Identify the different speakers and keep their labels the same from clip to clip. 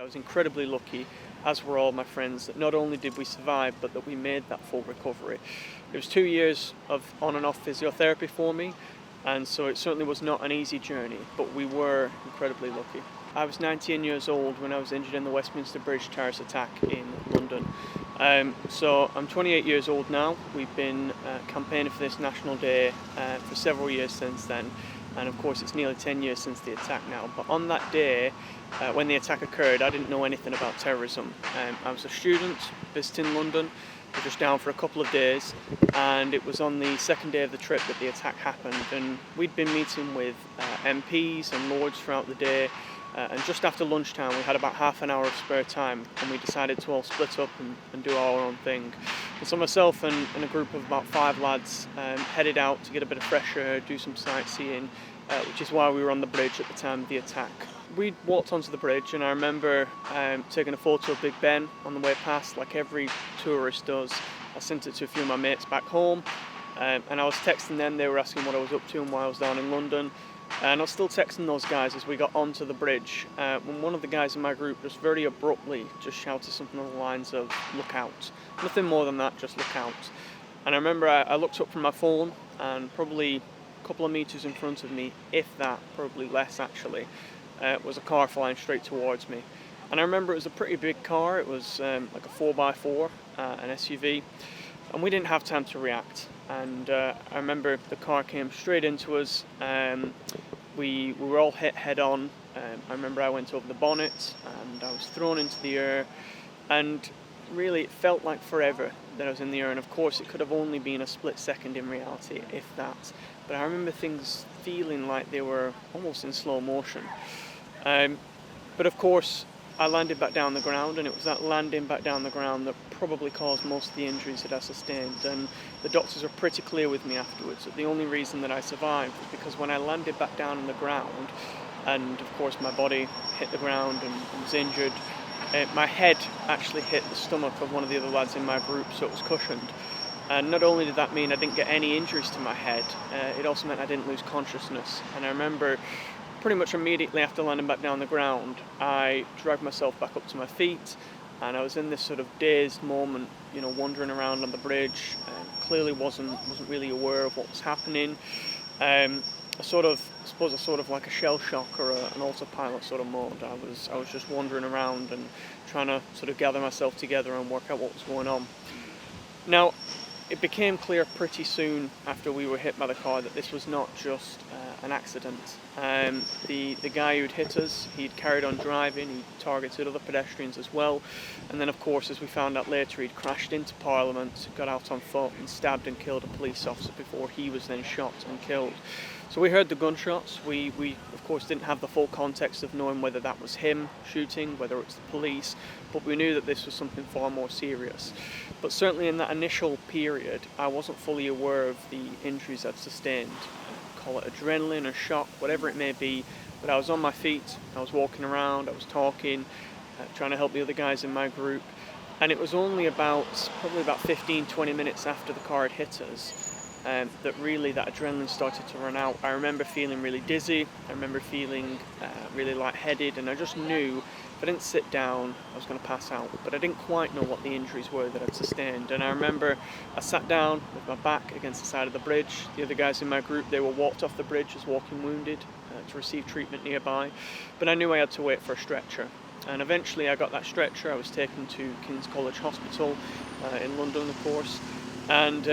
Speaker 1: I was incredibly lucky, as were all my friends, that not only did we survive, but that we made that full recovery. It was 2 years of on and off physiotherapy for me, and so it certainly was not an easy journey, but we were incredibly lucky. I was 19 years old when I was injured in the Westminster Bridge terrorist attack in London. So I'm 28 years old now. We've been campaigning for this National Day for several years since then, and of course it's nearly 10 years since the attack now. But on that day, when the attack occurred, I didn't know anything about terrorism. I was a student visiting London, just down for a couple of days, and it was on the second day of the trip that the attack happened, and we'd been meeting with MPs and Lords throughout the day, and just after lunchtime we had about half an hour of spare time, and we decided to all split up and do our own thing. And so myself and a group of about 5 lads headed out to get a bit of fresh air, do some sightseeing, which is why we were on the bridge at the time of the attack. We'd walked onto the bridge, and I remember taking a photo of Big Ben on the way past, like every tourist does. I sent it to a few of my mates back home, and I was texting them. They were asking what I was up to and why I was down in London. And I was still texting those guys as we got onto the bridge, when one of the guys in my group just very abruptly just shouted something along the lines of, "Look out." Nothing more than that, just look out. And I remember I looked up from my phone, and probably a couple of meters in front of me, if that, probably less actually, was a car flying straight towards me. And I remember it was a pretty big car. It was like a 4x4, an SUV, and we didn't have time to react. And I remember the car came straight into us. We were all hit head on. I remember I went over the bonnet and I was thrown into the air, and really it felt like forever that I was in the air, and of course it could have only been a split second in reality, if that. But I remember things feeling like they were almost in slow motion. But of course I landed back down the ground, and it was that landing back down the ground that probably caused most of the injuries that I sustained. And the doctors were pretty clear with me afterwards that the only reason that I survived was because when I landed back down on the ground, and of course my body hit the ground and was injured, my head actually hit the stomach of one of the other lads in my group, so it was cushioned. And not only did that mean I didn't get any injuries to my head, it also meant I didn't lose consciousness. And I remember pretty much immediately after landing back down the ground, I dragged myself back up to my feet, and I was in this sort of dazed moment, wandering around on the bridge. Clearly wasn't really aware of what was happening. I suppose like a shell shock or an autopilot sort of mode. I was just wandering around and trying to sort of gather myself together and work out what was going on. Now, it became clear pretty soon after we were hit by the car that this was not just an accident. The guy who'd hit us, he'd carried on driving, he targeted other pedestrians as well, and then of course, as we found out later, he'd crashed into Parliament, got out on foot and stabbed and killed a police officer before he was then shot and killed. So we heard the gunshots. We of course didn't have the full context of knowing whether that was him shooting, whether it's the police, but we knew that this was something far more serious. But certainly in that initial period, I wasn't fully aware of the injuries I'd sustained. Call it adrenaline or shock, whatever it may be, but I was on my feet, I was walking around, I was talking, trying to help the other guys in my group, and it was only probably about 15-20 minutes after the car had hit us that really that adrenaline started to run out. I remember feeling really dizzy, I remember feeling really lightheaded, and I just knew if I didn't sit down I was going to pass out, but I didn't quite know what the injuries were that I'd sustained. And I remember I sat down with my back against the side of the bridge. The other guys in my group, they were walked off the bridge as walking wounded to receive treatment nearby, but I knew I had to wait for a stretcher. And eventually I got that stretcher. I was taken to King's College Hospital in London, of course, and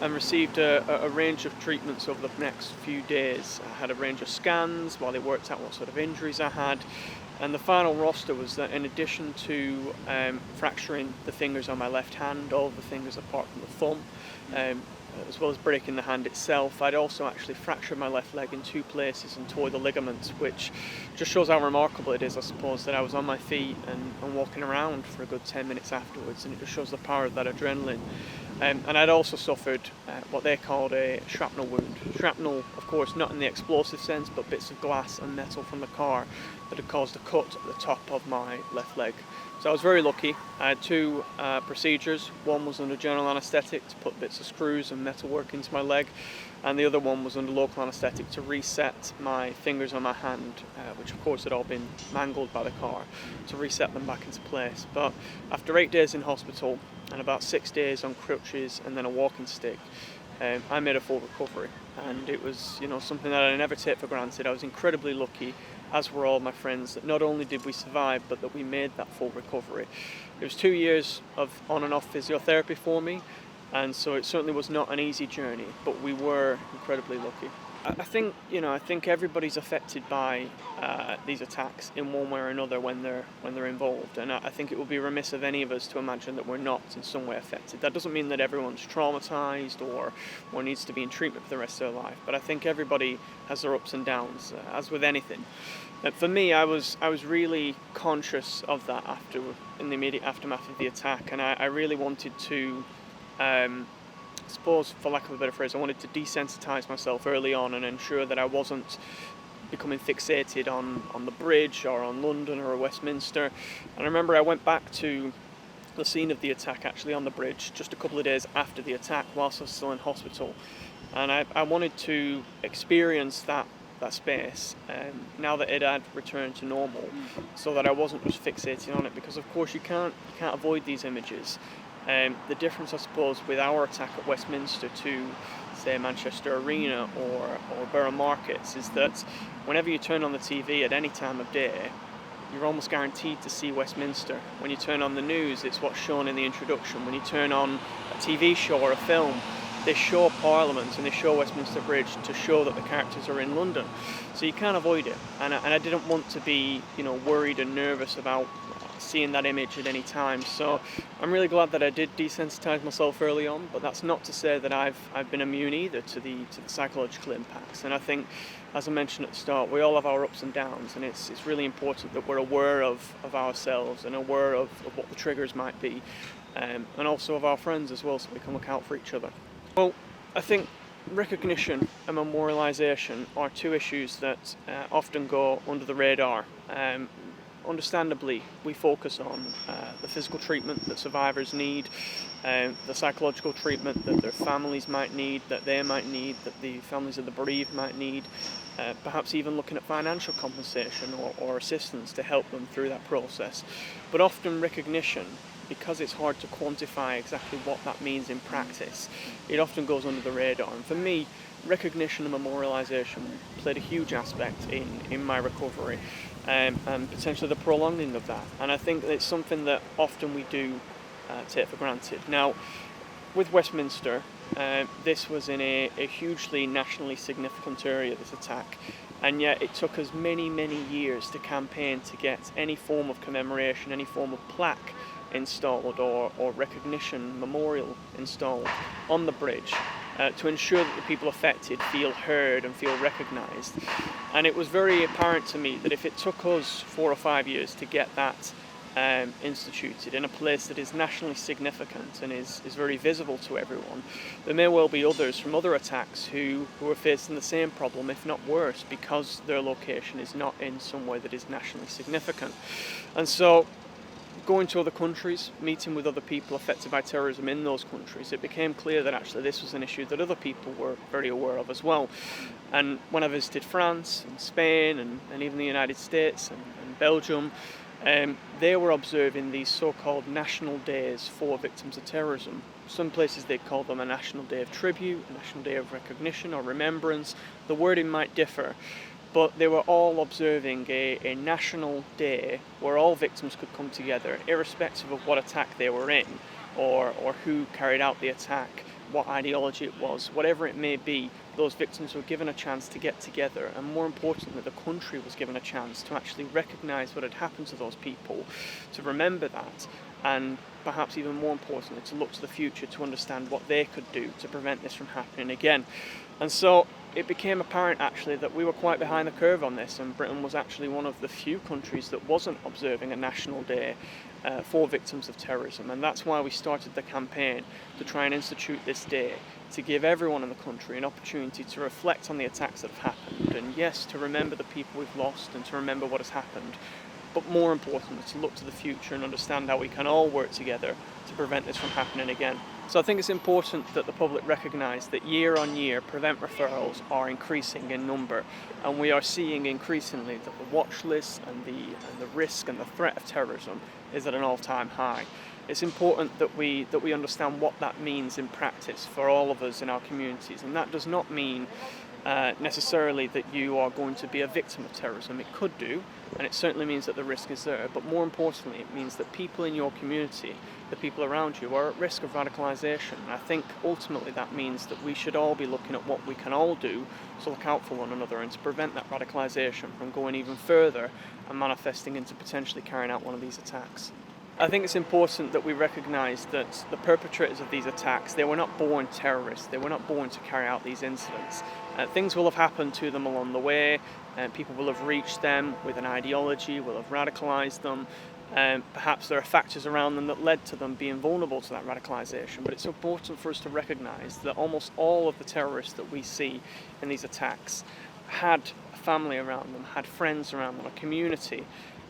Speaker 1: received a range of treatments over the next few days. I had a range of scans while they worked out what sort of injuries I had, and the final roster was that in addition to fracturing the fingers on my left hand, all of the fingers apart from the thumb, as well as breaking the hand itself, I'd also actually fractured my left leg in 2 places and tore the ligaments, which just shows how remarkable it is, I suppose, that I was on my feet and walking around for a good 10 minutes afterwards, and it just shows the power of that adrenaline. And I'd also suffered what they called a shrapnel wound. Shrapnel, of course, not in the explosive sense, but bits of glass and metal from the car that had caused a cut at the top of my left leg. So I was very lucky. I had two procedures. One was under general anaesthetic to put bits of screws and metalwork into my leg, and the other one was under local anaesthetic to reset my fingers on my hand, which of course had all been mangled by the car, to reset them back into place. But after 8 days in hospital and about 6 days on crutches and then a walking stick, I made a full recovery, and it was, something that I never take for granted. I was incredibly lucky, as were all my friends, that not only did we survive, but that we made that full recovery. It was 2 years of on and off physiotherapy for me, and so it certainly was not an easy journey, but we were incredibly lucky. I think everybody's affected by these attacks in one way or another when they're involved, and I think it would be remiss of any of us to imagine that we're not in some way affected. That doesn't mean that everyone's traumatized or needs to be in treatment for the rest of their life, but I think everybody has their ups and downs, as with anything. For me, I was really conscious of that in the immediate aftermath of the attack, and I really wanted to. I suppose, for lack of a better phrase, I wanted to desensitise myself early on and ensure that I wasn't becoming fixated on the bridge or on London or Westminster. And I remember I went back to the scene of the attack, actually on the bridge, just a couple of days after the attack whilst I was still in hospital. And I wanted to experience that space now that it had returned to normal, so that I wasn't just fixating on it, because of course you can't avoid these images. The difference, I suppose, with our attack at Westminster to, say, Manchester Arena or Borough Markets is that whenever you turn on the TV at any time of day, you're almost guaranteed to see Westminster. When you turn on the news, it's what's shown in the introduction. When you turn on a TV show or a film, they show Parliament and they show Westminster Bridge to show that the characters are in London. So you can't avoid it. And I didn't want to be, worried and nervous about seeing that image at any time. So I'm really glad that I did desensitize myself early on, but that's not to say that I've been immune either to the psychological impacts. And I think, as I mentioned at the start, we all have our ups and downs, and it's really important that we're aware of ourselves and aware of what the triggers might be, and also of our friends as well, so we can look out for each other. Well, I think recognition and memorialisation are two issues that often go under the radar. Understandably, we focus on the physical treatment that survivors need, the psychological treatment that their families might need, that they might need, that the families of the bereaved might need, perhaps even looking at financial compensation or assistance to help them through that process. But often recognition, because it's hard to quantify exactly what that means in practice, it often goes under the radar. And for me, recognition and memorialisation played a huge aspect in my recovery, and potentially the prolonging of that. And I think it's something that often we do take for granted. Now, with Westminster, this was in a hugely nationally significant area, this attack, and yet it took us many years to campaign to get any form of commemoration, any form of plaque installed or recognition memorial installed on the bridge to ensure that the people affected feel heard and feel recognised. And it was very apparent to me that if it took us 4 or 5 years to get that instituted in a place that is nationally significant and is very visible to everyone, there may well be others from other attacks who are facing the same problem, if not worse, because their location is not in somewhere that is nationally significant. And so, going to other countries, meeting with other people affected by terrorism in those countries, it became clear that actually this was an issue that other people were very aware of as well. And when I visited France and Spain and even the United States and Belgium, they were observing these so-called national days for victims of terrorism. Some places they called them a national day of tribute, a national day of recognition or remembrance. The wording might differ, but they were all observing a national day where all victims could come together, irrespective of what attack they were in, or who carried out the attack, what ideology it was, whatever it may be. Those victims were given a chance to get together, and more importantly, the country was given a chance to actually recognise what had happened to those people, to remember that, and perhaps even more importantly, to look to the future to understand what they could do to prevent this from happening again. And so it became apparent actually that we were quite behind the curve on this, and Britain was actually one of the few countries that wasn't observing a national day for victims of terrorism. And that's why we started the campaign to try and institute this day, to give everyone in the country an opportunity to reflect on the attacks that have happened, and yes, to remember the people we've lost and to remember what has happened, but more importantly, to look to the future and understand how we can all work together to prevent this from happening again. So I think it's important that the public recognise that year on year, prevent referrals are increasing in number, and we are seeing increasingly that the watch list and the risk and the threat of terrorism is at an all-time high. It's important that we understand what that means in practice for all of us in our communities, and that does not mean necessarily that you are going to be a victim of terrorism. It could do, and it certainly means that the risk is there, but more importantly it means that people in your community, the people around you, are at risk of radicalisation. And I think ultimately that means that we should all be looking at what we can all do to look out for one another and to prevent that radicalisation from going even further and manifesting into potentially carrying out one of these attacks. I think it's important that we recognise that the perpetrators of these attacks, they were not born terrorists, they were not born to carry out these incidents. Things will have happened to them along the way, and people will have reached them with an ideology, will have radicalised them, perhaps there are factors around them that led to them being vulnerable to that radicalisation, but it's important for us to recognise that almost all of the terrorists that we see in these attacks had a family around them, had friends around them, a community,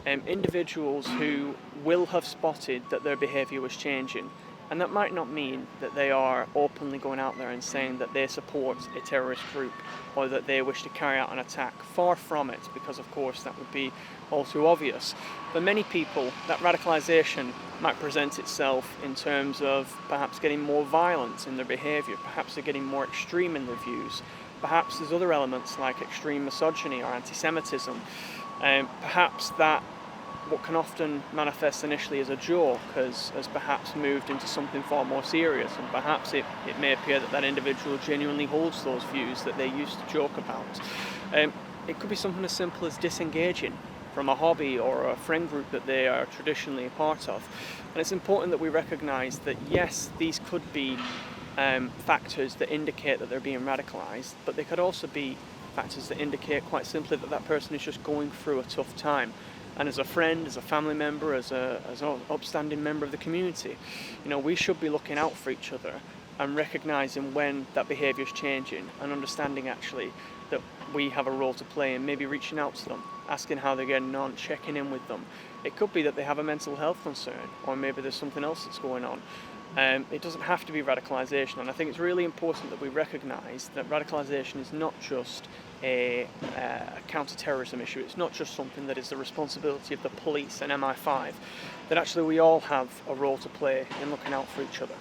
Speaker 1: individuals who will have spotted that their behaviour was changing. And that might not mean that they are openly going out there and saying that they support a terrorist group or that they wish to carry out an attack. Far from it, because of course that would be all too obvious. For many people, that radicalisation might present itself in terms of perhaps getting more violent in their behaviour, perhaps they're getting more extreme in their views, perhaps there's other elements like extreme misogyny or anti-Semitism, perhaps that what can often manifest initially as a joke has perhaps moved into something far more serious, and perhaps it may appear that that individual genuinely holds those views that they used to joke about. It could be something as simple as disengaging from a hobby or a friend group that they are traditionally a part of. And it's important that we recognise that yes, these could be factors that indicate that they're being radicalised, but they could also be factors that indicate quite simply that that person is just going through a tough time. And as a friend, as a family member, as an upstanding member of the community, we should be looking out for each other and recognising when that behaviour is changing, and understanding actually that we have a role to play in maybe reaching out to them, asking how they're getting on, checking in with them. It could be that they have a mental health concern, or maybe there's something else that's going on. It doesn't have to be radicalisation, and I think it's really important that we recognise that radicalisation is not just a counter-terrorism issue. It's not just something that is the responsibility of the police and MI5, that actually we all have a role to play in looking out for each other.